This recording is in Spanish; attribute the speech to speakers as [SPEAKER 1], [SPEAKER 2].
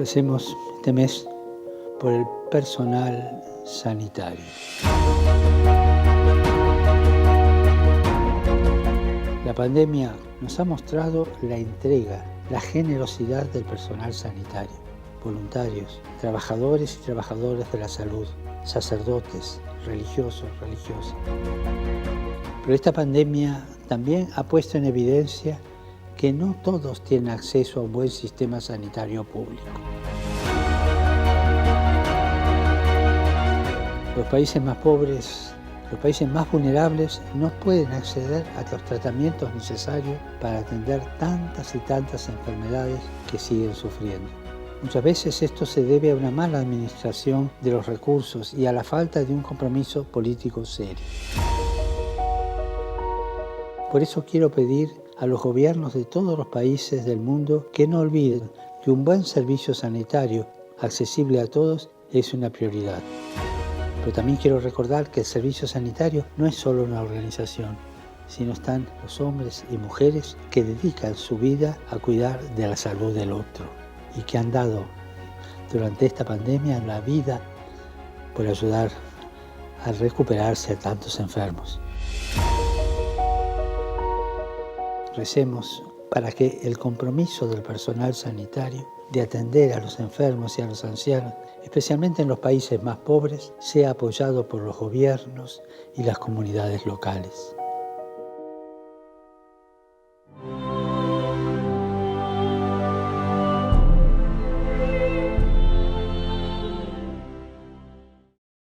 [SPEAKER 1] Recemos este mes por el personal sanitario. La pandemia nos ha mostrado la entrega, la generosidad del personal sanitario, voluntarios, trabajadores y trabajadoras de la salud, sacerdotes, religiosos, religiosas. Pero esta pandemia también ha puesto en evidencia que no todos tienen acceso a un buen sistema sanitario público. Los países más pobres, los países más vulnerables no pueden acceder a los tratamientos necesarios para atender tantas y tantas enfermedades que siguen sufriendo. Muchas veces esto se debe a una mala administración de los recursos y a la falta de un compromiso político serio. Por eso quiero pedir a los gobiernos de todos los países del mundo que no olviden que un buen servicio sanitario accesible a todos es una prioridad. Pero también quiero recordar que el servicio sanitario no es solo una organización, sino están los hombres y mujeres que dedican su vida a cuidar de la salud del otro y que han dado durante esta pandemia la vida por ayudar a recuperarse a tantos enfermos. Recemos para que el compromiso del personal sanitario de atender a los enfermos y a los ancianos, especialmente en los países más pobres, sea apoyado por los gobiernos y las comunidades locales.